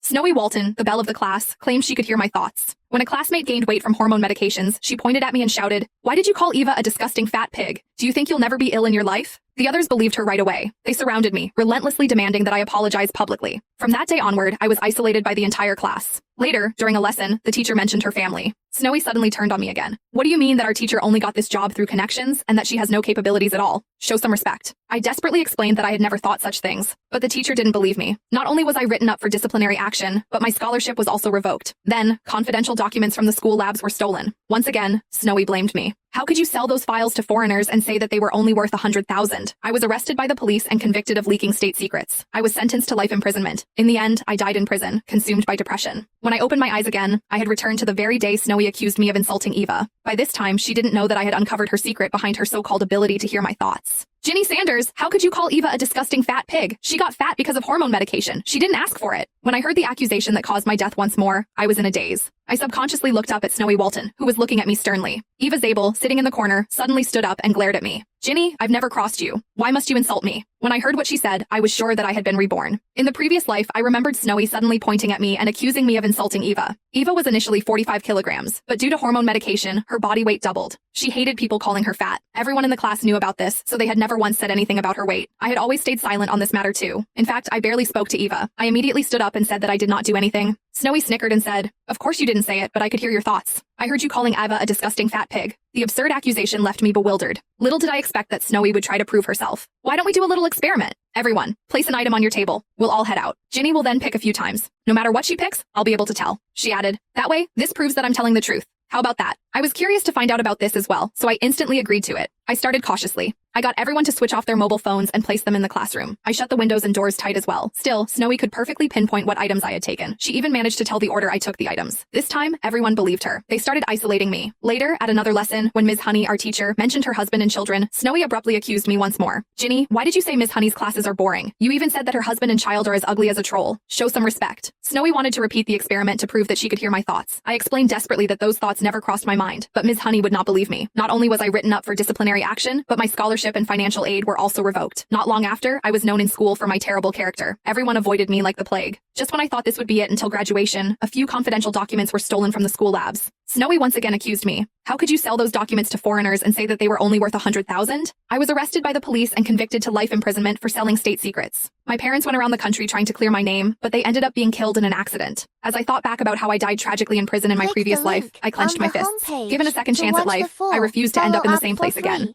Snowy Walton, the belle of the class, claimed she could hear my thoughts. When a classmate gained weight from hormone medications, she pointed at me and shouted, "Why did you call Eva a disgusting fat pig? Do you think you'll never be ill in your life?" The others believed her right away. They surrounded me, relentlessly demanding that I apologize publicly. From that day onward, I was isolated by the entire class. Later, during a lesson, the teacher mentioned her family. Snowy suddenly turned on me again. "What do you mean that our teacher only got this job through connections and that she has no capabilities at all? Show some respect." I desperately explained that I had never thought such things, but the teacher didn't believe me. Not only was I written up for disciplinary action, but my scholarship was also revoked. Then, confidential documents from the school labs were stolen. Once again, Snowy blamed me. "How could you sell those files to foreigners and say that they were only worth 100,000? I was arrested by the police and convicted of leaking state secrets. I was sentenced to life imprisonment. In the end, I died in prison, consumed by depression. When I opened my eyes again, I had returned to the very day Snowy accused me of insulting Eva. By this time, she didn't know that I had uncovered her secret behind her so-called ability to hear my thoughts. Ginny Sanders, how could you call Eva a disgusting fat pig? She got fat because of hormone medication. She didn't ask for it." When I heard the accusation that caused my death once more, I was in a daze. I subconsciously looked up at Snowy Walton, who was looking at me sternly. Eva Zabel, sitting in the corner, suddenly stood up and glared at me. "Ginny, I've never crossed you. Why must you insult me?" When I heard what she said, I was sure that I had been reborn. In the previous life, I remembered Snowy suddenly pointing at me and accusing me of insulting Eva. Eva was initially 45 kilograms, but due to hormone medication, her body weight doubled. She hated people calling her fat. Everyone in the class knew about this, so they had never once said anything about her weight. I had always stayed silent on this matter too. In fact, I barely spoke to Eva. I immediately stood up and said that I did not do anything. Snowy snickered and said, "Of course you didn't say it, but I could hear your thoughts. I heard you calling Eva a disgusting fat pig." The absurd accusation left me bewildered. Little did I expect that Snowy would try to prove herself. "Why don't we do a little experiment? Everyone, place an item on your table. We'll all head out. Ginny will then pick a few times. No matter what she picks, I'll be able to tell," she added. "That way, this proves that I'm telling the truth. How about that?" I was curious to find out about this as well, so I instantly agreed to it. I started cautiously. I got everyone to switch off their mobile phones and place them in the classroom. I shut the windows and doors tight as well. Still, Snowy could perfectly pinpoint what items I had taken. She even managed to tell the order I took the items. This time, everyone believed her. They started isolating me. Later, at another lesson, when Ms. Honey, our teacher, mentioned her husband and children, Snowy abruptly accused me once more. "Ginny, why did you say Ms. Honey's classes are boring? You even said that her husband and child are as ugly as a troll. Show some respect." Snowy wanted to repeat the experiment to prove that she could hear my thoughts. I explained desperately that those thoughts never crossed my mind, but Ms. Honey would not believe me. Not only was I written up for disciplinary action, but my scholarship and financial aid were also revoked. Not long after, I was known in school for my terrible character. Everyone avoided me like the plague. Just when I thought this would be it until graduation, a few confidential documents were stolen from the school labs. Snowy once again accused me. "How could you sell those documents to foreigners and say that they were only worth 100,000? I was arrested by the police and convicted to life imprisonment for selling state secrets. My parents went around the country trying to clear my name, but they ended up being killed in an accident. As I thought back about how I died tragically in prison in my previous life, I clenched my fists. Given a second chance at life, I refused to end up in the same place again.